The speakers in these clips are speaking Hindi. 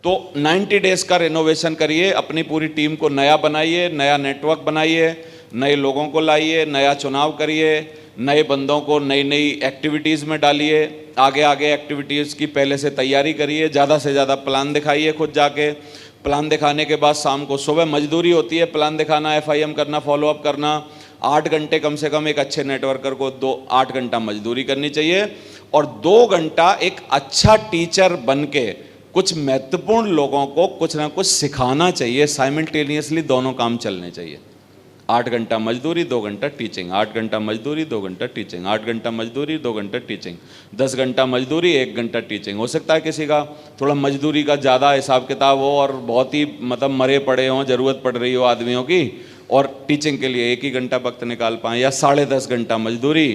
तो 90 डेज का रिनोवेशन करिए, अपनी पूरी टीम को नया बनाइए, नया नेटवर्क बनाइए, नए लोगों को लाइए, नया चुनाव करिए, नए बंदों को नई नई एक्टिविटीज़ में डालिए, आगे आगे एक्टिविटीज़ की पहले से तैयारी करिए, ज़्यादा से ज़्यादा प्लान दिखाइए खुद जाके। प्लान दिखाने के बाद शाम को, सुबह मजदूरी होती है प्लान दिखाना, FIM करना, फॉलोअप करना। 8 घंटे कम से कम एक अच्छे नेटवर्कर को 8 घंटा मजदूरी करनी चाहिए, और 2 घंटा एक अच्छा टीचर बन के कुछ महत्वपूर्ण लोगों को कुछ ना कुछ सिखाना चाहिए। साइमल्टेनियसली दोनों काम चलने चाहिए। 8 घंटा मजदूरी, 2 घंटा टीचिंग, 8 घंटा मजदूरी, 2 घंटा टीचिंग, 8 घंटा मजदूरी, 2 घंटा टीचिंग, 10 घंटा मजदूरी, 1 घंटा टीचिंग। हो सकता है किसी का थोड़ा मजदूरी का ज़्यादा हिसाब किताब हो और बहुत ही मतलब मरे पड़े हों, ज़रूरत पड़ रही हो आदमियों की, और टीचिंग के लिए 1 ही घंटा वक्त निकाल पाएँ, या 10.5 घंटा मजदूरी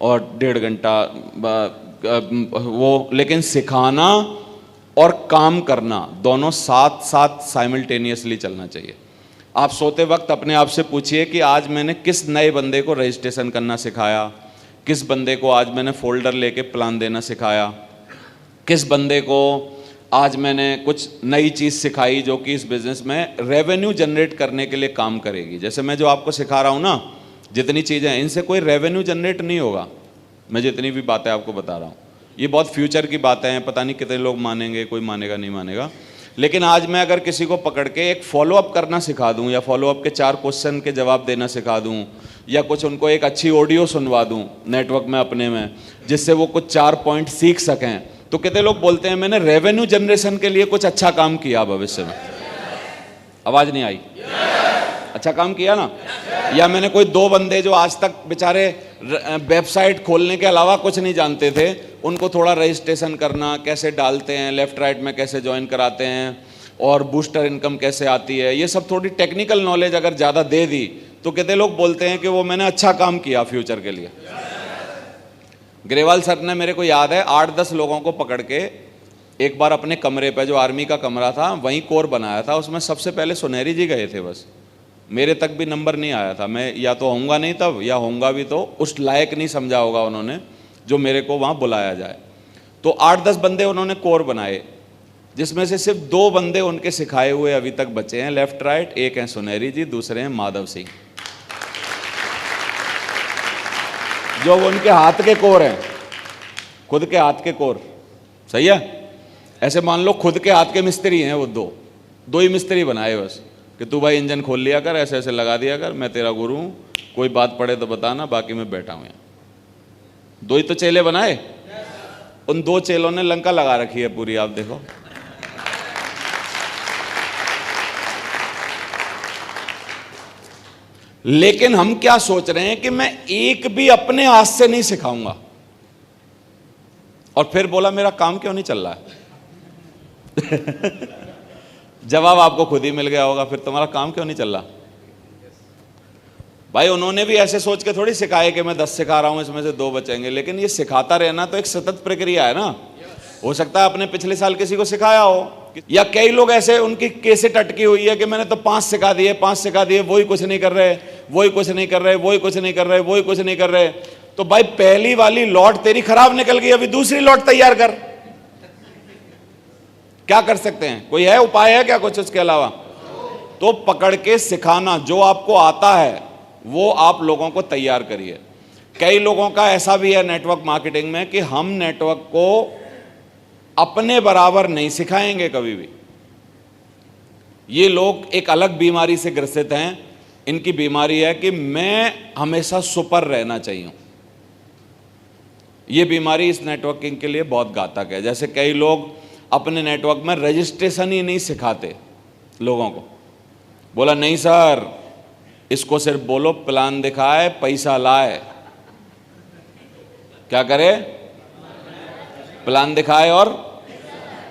और 1.5 घंटा वो। लेकिन सिखाना और काम करना दोनों साथ साथ साइमल्टेनियसली चलना चाहिए। आप सोते वक्त अपने आप से पूछिए कि आज मैंने किस नए बंदे को रजिस्ट्रेशन करना सिखाया, किस बंदे को आज मैंने फोल्डर लेके प्लान देना सिखाया, किस बंदे को आज मैंने कुछ नई चीज़ सिखाई जो कि इस बिज़नेस में रेवेन्यू जनरेट करने के लिए काम करेगी। जैसे मैं जो आपको सिखा रहा हूँ ना, जितनी चीज़ें, इनसे कोई रेवेन्यू जनरेट नहीं होगा। मैं जितनी भी बातें आपको बता रहा हूँ, ये बहुत फ्यूचर की बातें हैं, पता नहीं कितने लोग मानेंगे, कोई मानेगा नहीं मानेगा। लेकिन आज मैं अगर किसी को पकड़ के एक फॉलोअप करना सिखा दूं, या फॉलोअप के 4 क्वेश्चन के जवाब देना सिखा दूं, या कुछ उनको एक अच्छी ऑडियो सुनवा दूं नेटवर्क में अपने में, जिससे वो कुछ 4 पॉइंट सीख सकें, तो कितने लोग बोलते हैं मैंने रेवेन्यू जनरेशन के लिए कुछ अच्छा काम किया भविष्य में। आवाज़ नहीं आई? अच्छा काम किया ना। या मैंने कोई 2 बंदे जो आज तक बेचारे वेबसाइट खोलने के अलावा कुछ नहीं जानते थे, उनको थोड़ा रजिस्ट्रेशन करना, कैसे डालते हैं, लेफ्ट राइट में कैसे ज्वाइन कराते हैं, और बूस्टर इनकम कैसे आती है, ये सब थोड़ी टेक्निकल नॉलेज अगर ज़्यादा दे दी, तो कितने लोग बोलते हैं कि वो मैंने अच्छा काम किया फ्यूचर के लिए। ग्रेवाल सर ने, मेरे को याद है, 8-10 लोगों को पकड़ के एक बार अपने कमरे पे, जो आर्मी का कमरा था, वहीं कोर बनाया था। उसमें सबसे पहले सुनहरी जी गए थे, बस मेरे तक भी नंबर नहीं आया था। मैं या तो होऊंगा नहीं तब, या होऊंगा भी तो उस लायक नहीं समझा होगा उन्होंने जो मेरे को वहाँ बुलाया जाए। तो 8-10 बंदे उन्होंने कोर बनाए, जिसमें से सिर्फ 2 बंदे उनके सिखाए हुए अभी तक बचे हैं, लेफ्ट राइट। एक हैं सुनहरी जी, दूसरे हैं माधव सिंह, जो उनके हाथ के कोर हैं, खुद के हाथ के कोर। सही है? ऐसे मान लो खुद के हाथ के मिस्त्री हैं वो। 2 ही मिस्त्री बनाए बस, कि तू भाई इंजन खोल लिया कर, ऐसे ऐसे लगा दिया कर, मैं तेरा गुरु हूँ, कोई बात पड़े तो बताना, बाकी मैं बैठा हूँ यहाँ। 2 ही तो चेले बनाए। उन 2 चेलों ने लंका लगा रखी है पूरी, आप देखो। लेकिन हम क्या सोच रहे हैं कि मैं एक भी अपने हाथ से नहीं सिखाऊंगा, और फिर बोला मेरा काम क्यों नहीं चल रहा है? जवाब आपको खुद ही मिल गया होगा, फिर तुम्हारा काम क्यों नहीं चल रहा? भाई उन्होंने भी ऐसे सोच के थोड़ी सिखाए कि मैं 10 सिखा रहा हूं, इसमें से 2 बचेंगे। लेकिन ये सिखाता रहना तो एक सतत प्रक्रिया है ना। हो सकता है आपने पिछले साल किसी को सिखाया हो, या कई लोग ऐसे, उनकी केसेट अटकी हुई है कि मैंने तो 5 सिखा दिए, 5 सिखा दिए, वही कुछ नहीं कर रहे, वही कुछ नहीं कर रहे, वही कुछ नहीं कर रहे, वही कुछ नहीं कर रहे। तो भाई पहली वाली लॉट तेरी खराब निकल गई, अभी दूसरी लॉट तैयार कर। क्या कर सकते हैं? कोई है उपाय है क्या कुछ उसके अलावा? तो पकड़ के सिखाना, जो आपको आता है वो आप लोगों को तैयार करिए। कई लोगों का ऐसा भी है नेटवर्क मार्केटिंग में कि हम नेटवर्क को अपने बराबर नहीं सिखाएंगे कभी भी। ये लोग एक अलग बीमारी से ग्रसित हैं। इनकी बीमारी है कि मैं हमेशा सुपर रहना चाहिए। ये बीमारी इस नेटवर्किंग के लिए बहुत घातक है। जैसे कई लोग अपने नेटवर्क में रजिस्ट्रेशन ही नहीं सिखाते लोगों को। बोला नहीं सर, इसको सिर्फ बोलो प्लान दिखाए, पैसा लाए। क्या करे? प्लान दिखाए और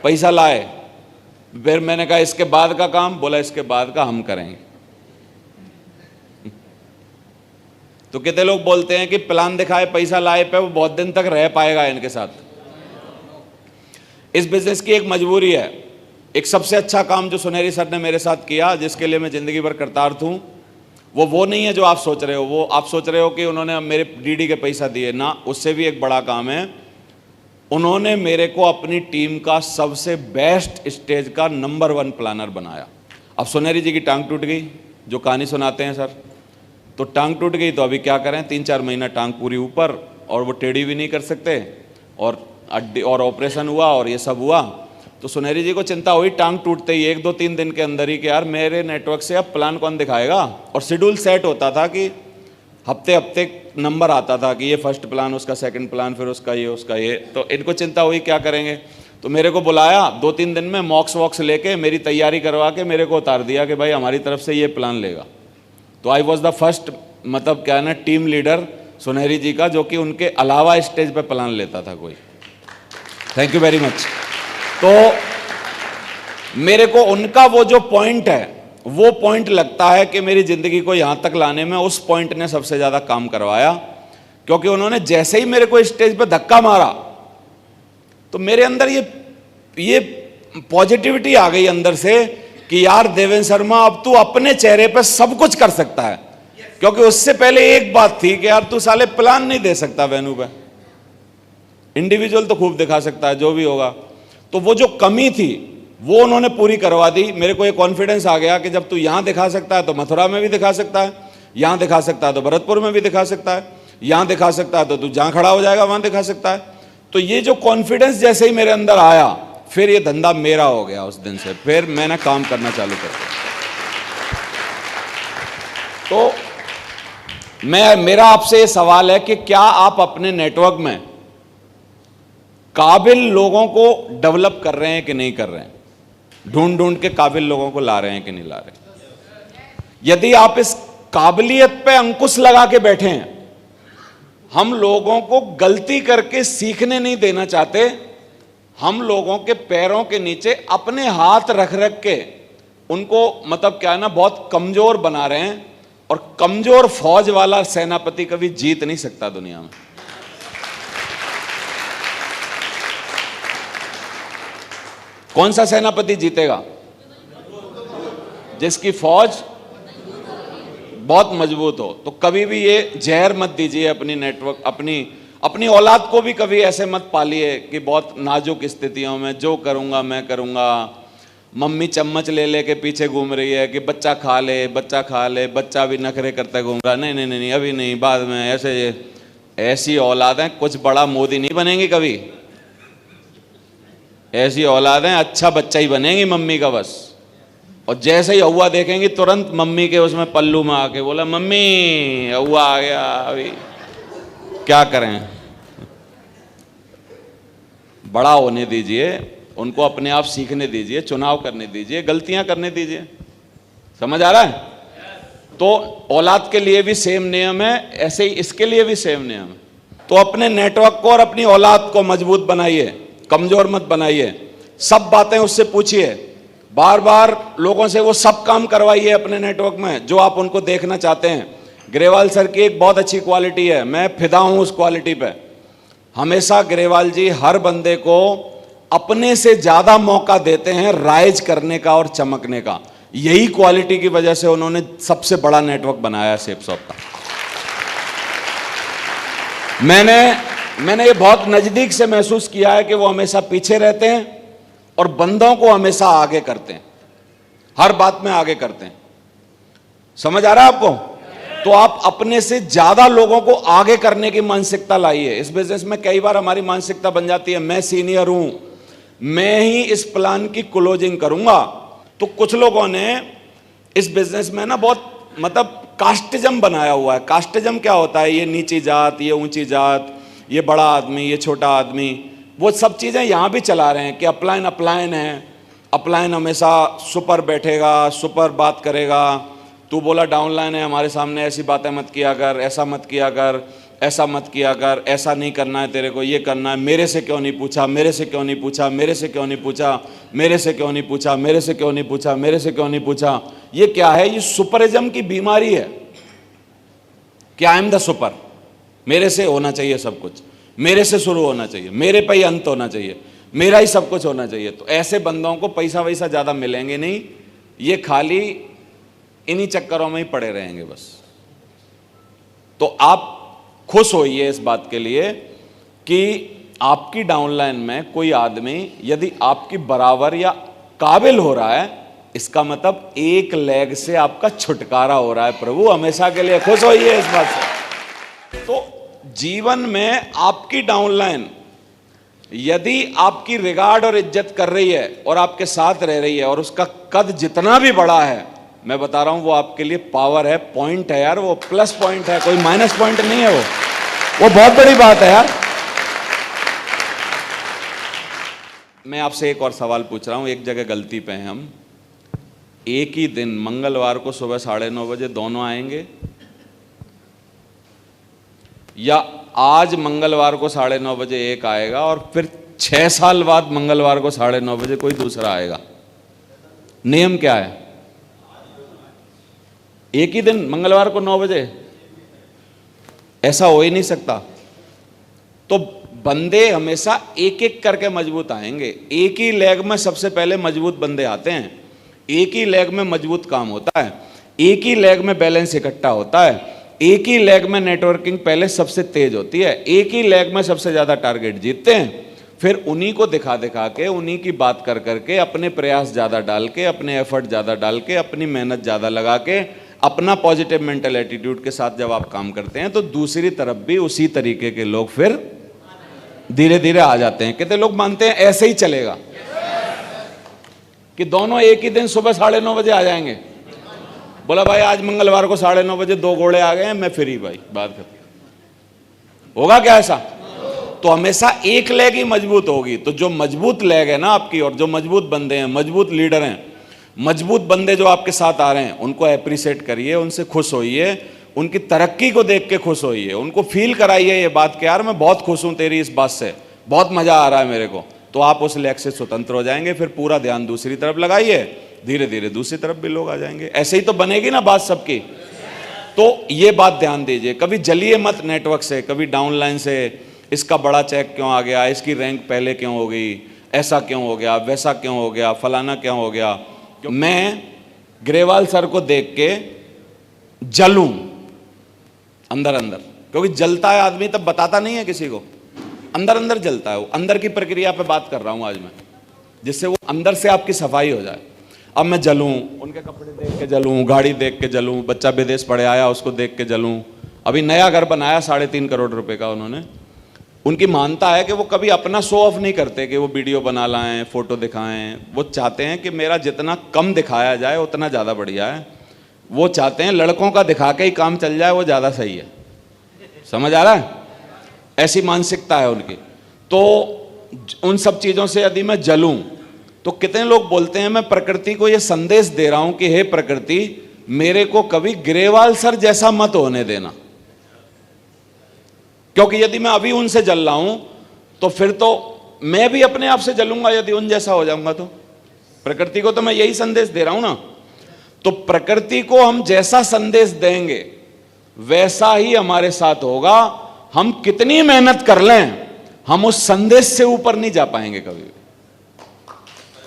पैसा लाए। फिर मैंने कहा इसके बाद का काम? बोला इसके बाद का हम करेंगे। तो कितने लोग बोलते हैं कि प्लान दिखाए पैसा लाए पे वो बहुत दिन तक रह पाएगा इनके साथ? इस बिजनेस की एक मजबूरी है। एक सबसे अच्छा काम जो सुनहरी सर ने मेरे साथ किया, जिसके लिए मैं जिंदगी भर कृतार्थ हूं, वो नहीं है जो आप सोच रहे हो। वो आप सोच रहे हो कि उन्होंने मेरे डीडी के पैसा दिए ना, उससे भी एक बड़ा काम है। उन्होंने मेरे को अपनी टीम का सबसे बेस्ट स्टेज का नंबर 1 प्लानर बनाया। अब सुनहरी जी की टांग टूट गई, जो कहानी सुनाते हैं सर, तो टांग टूट गई तो अभी क्या करें, 3-4 महीना टांग पूरी ऊपर, और वो टेढ़ी भी नहीं कर सकते, और ऑपरेशन हुआ और ये सब हुआ। तो सुनहरी जी को चिंता हुई टांग टूटते ही 1-2-3 दिन के अंदर ही कि यार मेरे नेटवर्क से अब प्लान कौन दिखाएगा। और शेड्यूल सेट होता था कि हफ्ते हफ्ते नंबर आता था कि ये फर्स्ट प्लान, उसका सेकंड प्लान, फिर उसका ये। तो इनको चिंता हुई क्या करेंगे, तो मेरे को बुलाया, 2-3 दिन में मॉक्स वॉक्स लेके मेरी तैयारी करवा के मेरे को उतार दिया कि भाई हमारी तरफ से ये प्लान लेगा। तो आई वॉज द फर्स्ट, मतलब क्या है ना, टीम लीडर सुनहरी जी का, जो कि उनके अलावा स्टेज पे प्लान लेता था कोई। Thank you very much. तो मेरे को उनका वो जो पॉइंट है, वो पॉइंट लगता है कि मेरी जिंदगी को यहां तक लाने में उस पॉइंट ने सबसे ज्यादा काम करवाया, क्योंकि उन्होंने जैसे ही मेरे को स्टेज पे धक्का मारा तो मेरे अंदर ये पॉजिटिविटी आ गई अंदर से कि यार देवेंद्र शर्मा, अब तू अपने चेहरे पे सब कुछ कर सकता है। क्योंकि उससे पहले एक बात थी कि यार तू साले प्लान नहीं दे सकता वेन्यू पे, इंडिविजुअल तो खूब दिखा सकता है जो भी होगा। तो वो जो कमी थी वो उन्होंने पूरी करवा दी। मेरे को ये कॉन्फिडेंस आ गया कि जब तू यहां दिखा सकता है तो मथुरा में भी दिखा सकता है, यहां दिखा सकता है तो भरतपुर में भी दिखा सकता है, यहां दिखा सकता है तो तू जहां खड़ा हो जाएगा वहां दिखा सकता है। तो ये जो कॉन्फिडेंस जैसे ही मेरे अंदर आया, फिर ये धंधा मेरा हो गया। उस दिन से फिर मैंने काम करना चालू कर दिया। तो मेरा आपसे ये सवाल है कि क्या आप अपने नेटवर्क में काबिल लोगों को डेवलप कर रहे हैं कि नहीं कर रहे हैं? ढूंढ के काबिल लोगों को ला रहे हैं कि नहीं ला रहे? यदि आप इस काबिलियत पे अंकुश लगा के बैठे हैं, हम लोगों को गलती करके सीखने नहीं देना चाहते, हम लोगों के पैरों के नीचे अपने हाथ रख के उनको, मतलब क्या है ना, बहुत कमजोर बना रहे हैं। और कमजोर फौज वाला सेनापति कभी जीत नहीं सकता दुनिया में। कौन सा सेनापति जीतेगा? जिसकी फौज बहुत मजबूत हो। तो कभी भी ये जहर मत दीजिए अपनी नेटवर्क, अपनी औलाद को भी कभी ऐसे मत पालिए कि बहुत नाजुक स्थितियों में जो करूंगा मैं करूंगा, मम्मी चम्मच ले के पीछे घूम रही है कि बच्चा खा ले, बच्चा भी नखरे करता घूमगा, नहीं अभी नहीं, बाद में। ऐसी औलादें कुछ बड़ा मोदी नहीं बनेंगी कभी। ऐसी औलादें अच्छा बच्चा ही बनेंगी मम्मी का बस। और जैसे ही हुआ देखेंगी तुरंत मम्मी के उसमें पल्लू में आके बोला, मम्मी हुआ आ गया, अभी क्या करें। बड़ा होने दीजिए उनको, अपने आप सीखने दीजिए, चुनाव करने दीजिए, गलतियां करने दीजिए। समझ आ रहा है? तो औलाद के लिए भी सेम नियम है, ऐसे ही इसके लिए भी सेम नियम है। तो अपने नेटवर्क को और अपनी औलाद को मजबूत बनाइए, कमजोर मत बनाइए। सब बातें उससे पूछिए, बार बार लोगों से वो सब काम करवाइए अपने नेटवर्क में जो आप उनको देखना चाहते हैं। ग्रेवाल सर की एक बहुत अच्छी क्वालिटी है, मैं फिदा हूं उस क्वालिटी पे। हमेशा ग्रेवाल जी हर बंदे को अपने से ज्यादा मौका देते हैं राइज करने का और चमकने का। यही क्वालिटी की वजह से उन्होंने सबसे बड़ा नेटवर्क बनाया सेपसॉफ्ट का। मैंने ये बहुत नजदीक से महसूस किया है कि वो हमेशा पीछे रहते हैं और बंदों को हमेशा आगे करते हैं, हर बात में आगे करते हैं। समझ आ रहा है आपको? तो आप अपने से ज्यादा लोगों को आगे करने की मानसिकता लाइए। इस बिजनेस में कई बार हमारी मानसिकता बन जाती है, मैं सीनियर हूं, मैं ही इस प्लान की क्लोजिंग करूंगा। तो कुछ लोगों ने इस बिजनेस में ना बहुत, मतलब कास्टिज्म बनाया हुआ है। कास्टिज्म क्या होता है? ये नीची जात, ये ऊंची जात, ये बड़ा आदमी, ये छोटा आदमी, वो सब चीजें यहां भी चला रहे हैं कि अपलाइन है, अपलाइन हमेशा सुपर बैठेगा, सुपर बात करेगा। तू बोला डाउनलाइन है, हमारे सामने ऐसी बातें मत किया कर, ऐसा मत किया कर, ऐसा मत किया कर, ऐसा नहीं करना है तेरे को, ये करना है, मेरे से क्यों नहीं पूछा, मेरे से क्यों नहीं पूछा, मेरे से क्यों नहीं पूछा, मेरे से क्यों नहीं पूछा, मेरे से क्यों नहीं पूछा, मेरे से क्यों नहीं पूछा। ये क्या है? ये सुपरिज्म की बीमारी है कि आई एम द सुपर, मेरे से होना चाहिए सब कुछ, मेरे से शुरू होना चाहिए, मेरे पे ही अंत होना चाहिए, मेरा ही सब कुछ होना चाहिए। तो ऐसे बंदों को पैसा वैसा ज्यादा मिलेंगे नहीं, ये खाली इन्हीं चक्करों में ही पड़े रहेंगे बस। तो आप खुश होइए इस बात के लिए कि आपकी डाउनलाइन में कोई आदमी यदि आपकी बराबर या काबिल हो रहा है, इसका मतलब एक लेग से आपका छुटकारा हो रहा है। प्रभु हमेशा के लिए खुश होइए इस बात से। तो जीवन में आपकी डाउनलाइन यदि आपकी रिगार्ड और इज्जत कर रही है और आपके साथ रह रही है और उसका कद जितना भी बड़ा है, मैं बता रहा हूं वो आपके लिए पावर है, पॉइंट है यार, वो प्लस पॉइंट है, कोई माइनस पॉइंट नहीं है। वो बहुत बड़ी बात है यार। मैं आपसे एक और सवाल पूछ रहा हूं, एक जगह गलती पे हैं हम। एक ही दिन मंगलवार को सुबह 9:30 बजे दोनों आएंगे, या आज मंगलवार को 9:30 बजे एक आएगा और फिर 6 साल बाद मंगलवार को 9:30 बजे कोई दूसरा आएगा? नियम क्या है? एक ही दिन मंगलवार को 9 बजे? ऐसा हो ही नहीं सकता। तो बंदे हमेशा एक एक करके मजबूत आएंगे। एक ही लेग में सबसे पहले मजबूत बंदे आते हैं, एक ही लेग में मजबूत काम होता है, एक ही लेग में बैलेंस इकट्ठा होता है, एक ही लेग में नेटवर्किंग पहले सबसे तेज होती है, एक ही लेग में सबसे ज्यादा टारगेट जीतते हैं। फिर उन्हीं को दिखा दिखा के, उन्हीं की बात कर करके, अपने प्रयास ज्यादा डाल के, अपने एफर्ट ज्यादा डाल के, अपनी मेहनत ज्यादा लगा के, अपना पॉजिटिव मेंटल एटीट्यूड के साथ जब आप काम करते हैं तो दूसरी तरफ भी उसी तरीके के लोग फिर धीरे धीरे आ जाते हैं। कितने लोग मानते हैं ऐसे ही चलेगा कि दोनों एक ही दिन सुबह 9:30 बजे आ जाएंगे? बोला भाई आज मंगलवार को 9:30 बजे 2 घोड़े आ गए हैं, मैं फ्री भाई, बात करते। होगा क्या ऐसा? तो हमेशा एक लेग ही मजबूत होगी। तो जो मजबूत लेग है ना आपकी, और जो मजबूत बंदे हैं, मजबूत लीडर हैं, मजबूत बंदे जो आपके साथ आ रहे हैं, उनको अप्रिशिएट करिए, उनसे खुश होइए, उनकी तरक्की को देख के खुश होइए, उनको फील कराइए ये बात कि यार मैं बहुत खुश हूं तेरी इस बात से, बहुत मजा आ रहा है मेरे को। तो आप उस लेग से स्वतंत्र हो जाएंगे। फिर पूरा ध्यान दूसरी तरफ लगाइए, धीरे धीरे दूसरी तरफ भी लोग आ जाएंगे। ऐसे ही तो बनेगी ना बात सबकी। तो ये बात ध्यान दीजिए, कभी जलिए मत नेटवर्क से, कभी डाउनलाइन से। इसका बड़ा चेक क्यों आ गया, इसकी रैंक पहले क्यों हो गई, ऐसा क्यों हो गया, वैसा क्यों हो गया, फलाना क्यों हो गया। मैं ग्रेवाल सर को देख के जलूं अंदर अंदर, क्योंकि जलता है आदमी तब बताता नहीं है किसी को, अंदर अंदर जलता है। वो अंदर की प्रक्रिया पे बात कर रहा हूं आज मैं, जिससे वो अंदर से आपकी सफाई हो जाए। अब मैं जलूं, उनके कपड़े देख के जलूं, गाड़ी देख के जलूं, बच्चा विदेश पढ़े आया उसको देख के जलूं। अभी नया घर बनाया 3.5 करोड़ रुपए का उन्होंने। उनकी मानता है कि वो कभी अपना शो ऑफ नहीं करते कि वो वीडियो बना लाएं, फोटो दिखाएं। वो चाहते हैं कि मेरा जितना कम दिखाया जाए उतना ज़्यादा बढ़िया है। वो चाहते हैं लड़कों का दिखा के ही काम चल जाए, वो ज़्यादा सही है। समझ आ रहा है? ऐसी मानसिकता है उनकी। तो उन सब चीज़ों से यदि मैं जलूं तो कितने लोग बोलते हैं मैं प्रकृति को ये संदेश दे रहा हूं कि हे प्रकृति, मेरे को कभी ग्रेवाल सर जैसा मत होने देना, क्योंकि यदि मैं अभी उनसे जल रहा हूं तो फिर तो मैं भी अपने आप से जलूंगा यदि उन जैसा हो जाऊंगा। तो प्रकृति को तो मैं यही संदेश दे रहा हूं ना। तो प्रकृति को हम जैसा संदेश देंगे वैसा ही हमारे साथ होगा। हम कितनी मेहनत कर लें, हम उस संदेश से ऊपर नहीं जा पाएंगे कभी भी।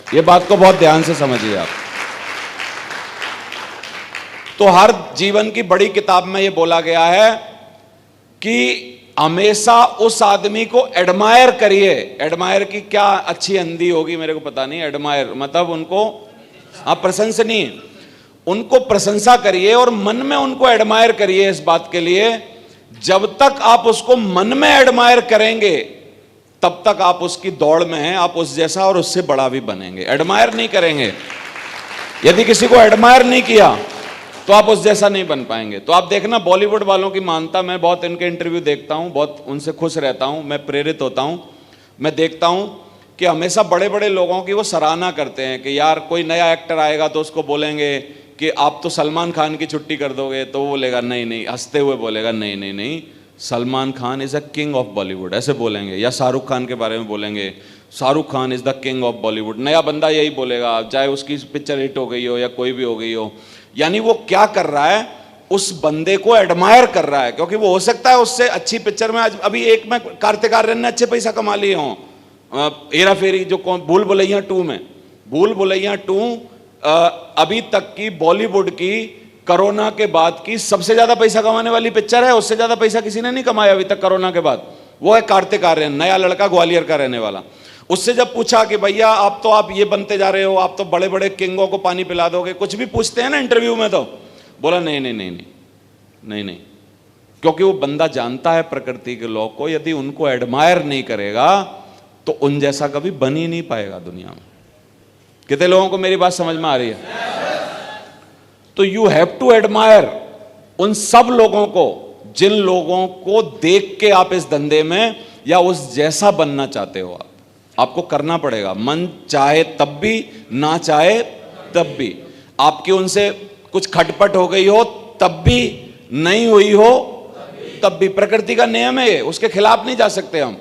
ये बात को बहुत ध्यान से समझिए आप। तो हर जीवन की बड़ी किताब में यह बोला गया है कि हमेशा उस आदमी को एडमायर करिए। एडमायर की क्या अच्छी हिंदी होगी मेरे को पता नहीं। एडमायर मतलब उनको प्रशंसनीय, उनको प्रशंसा करिए और मन में उनको एडमायर करिए इस बात के लिए। जब तक आप उसको मन में एडमायर करेंगे तब तक आप उसकी दौड़ में हैं, आप उस जैसा और उससे बड़ा भी बनेंगे। एडमायर नहीं करेंगे, यदि किसी को एडमायर नहीं किया तो आप उस जैसा नहीं बन पाएंगे। तो आप देखना बॉलीवुड वालों की मानता, मैं बहुत इनके इंटरव्यू देखता हूं, बहुत उनसे खुश रहता हूं, मैं प्रेरित होता हूं। मैं देखता हूं कि हमेशा बड़े बड़े लोगों की वो सराहना करते हैं कि यार कोई नया एक्टर आएगा तो उसको बोलेंगे कि आप तो सलमान खान की छुट्टी कर दोगे, तो वो बोलेगा नहीं नहीं, हंसते हुए बोलेगा नहीं नहीं नहीं, Salman Khan is a king of Bollywood, ऐसे बोलेंगे। या शाहरुख खान के बारे में बोलेंगे, Shahrukh Khan is the king of Bollywood. नया बंदा यही बोलेगा, चाहे उसकी पिक्चर हिट हो गई हो या कोई भी हो गई हो। यानी वो क्या कर रहा है, उस बंदे को एडमायर कर रहा है, क्योंकि वो हो सकता है उससे अच्छी पिक्चर में अभी एक में कार्तिक आर्यन ने अच्छे पैसा कमा लिए हों, हेरा फेरी जो भूल भुलैया 2 में, भूल भुलैया 2 अभी तक की बॉलीवुड की कोरोना के बाद की सबसे ज्यादा पैसा कमाने वाली पिक्चर है। उससे ज्यादा पैसा किसी ने नहीं कमाया अभी तक कोरोना के बाद। वो है कार्तिक आर्यन, नया लड़का, ग्वालियर का रहने वाला। उससे जब पूछा कि भैया आप ये बनते जा रहे हो, आप तो बड़े बड़े किंगों को पानी पिला दोगे, कुछ भी पूछते हैं ना इंटरव्यू में, तो बोला नहीं नहीं नहीं नहीं नहीं नहीं, क्योंकि वो बंदा जानता है प्रकृति के लॉ को, यदि उनको एडमायर नहीं करेगा तो उन जैसा कभी बन ही नहीं पाएगा दुनिया में। कितने लोगों को मेरी बात समझ में आ रही है? तो यू हैव टू एडमायर उन सब लोगों को जिन लोगों को देख के आप इस धंधे में या उस जैसा बनना चाहते हो। आपको करना पड़ेगा, मन चाहे तब भी, ना चाहे तब भी। आपकी उनसे कुछ खटपट हो गई हो तब भी, नहीं हुई हो तब भी, प्रकृति का नियम है ये, उसके खिलाफ नहीं जा सकते हम।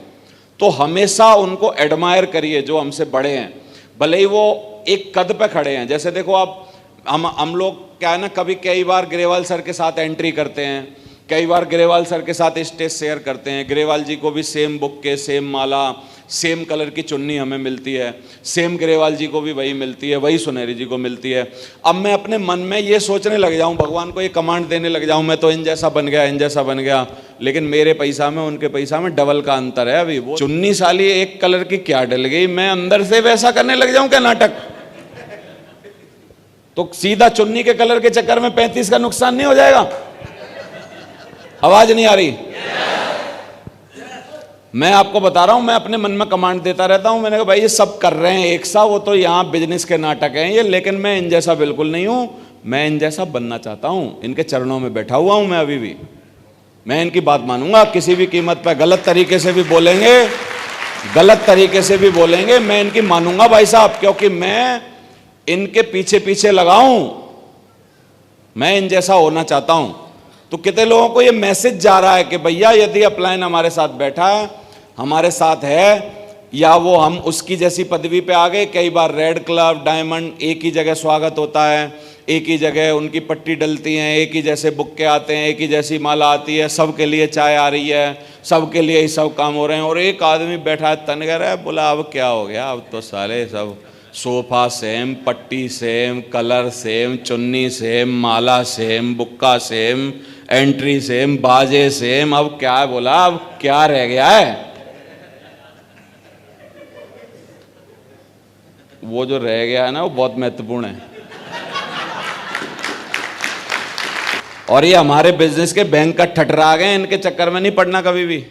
तो हमेशा उनको एडमायर करिए जो हमसे बड़े हैं, भले ही वो एक कद पे खड़े हैं। जैसे देखो आप, हम लोग क्या है ना, कई बार ग्रेवाल सर के साथ एंट्री करते हैं, कई बार ग्रेवाल सर के साथ स्टेज शेयर करते हैं। ग्रेवाल जी को भी सेम बुक के, सेम माला, सेम कलर की चुन्नी हमें मिलती है, सेम ग्रेवाल जी को भी वही मिलती है, वही सुनहरी जी को मिलती है। अब मैं अपने मन में ये सोचने लग जाऊं, भगवान को ये कमांड देने लग जाऊं, मैं तो इन जैसा बन गया, इन जैसा बन गया, लेकिन मेरे पैसा में उनके पैसा में डबल का अंतर है। अभी वो चुन्नी साली एक कलर की क्या डल गई, मैं अंदर से वैसा करने लग जाऊं क्या नाटक? तो सीधा चुन्नी के कलर के चक्कर में 35 का नुकसान नहीं हो जाएगा? आवाज नहीं आ रही? मैं आपको बता रहा हूं, मैं अपने मन में कमांड देता रहता हूं। मैंने कहा भाई ये सब कर रहे हैं एक सा, वो तो यहां बिजनेस के नाटक हैं ये, लेकिन मैं इन जैसा बिल्कुल नहीं हूं, मैं इन जैसा बनना चाहता हूं। इनके चरणों में बैठा हुआ हूं मैं अभी भी, मैं इनकी बात मानूंगा किसी भी कीमत पर। गलत तरीके से भी बोलेंगे, गलत तरीके से भी बोलेंगे, मैं इनकी मानूंगा भाई साहब, क्योंकि मैं इनके पीछे पीछे लगाऊं, मैं इन जैसा होना चाहता हूं। तो कितने लोगों को ये मैसेज जा रहा है कि भैया यदि अपलाइन हमारे साथ बैठा है, हमारे साथ है, या वो हम उसकी जैसी पदवी पे आ गए। कई बार रेड क्लब, डायमंड, एक ही जगह स्वागत होता है, एक ही जगह उनकी पट्टी डलती है, एक ही जैसे बुक्के आते हैं, एक ही जैसी माला आती है, सबके लिए चाय आ रही है, सबके लिए ही सब काम हो रहे हैं, और एक आदमी बैठा है तनगर है, बोला अब क्या हो गया, अब तो साले सब सोफा सेम, पट्टी सेम, कलर सेम, चुन्नी सेम, माला सेम, बुक्का सेम, एंट्री सेम, बाजे सेम, अब क्या है? बोला अब क्या रह गया है? वो जो रह गया है ना, वो बहुत महत्वपूर्ण है। और ये हमारे बिजनेस के बैंक का ठटरा गए, इनके चक्कर में नहीं पड़ना कभी भी।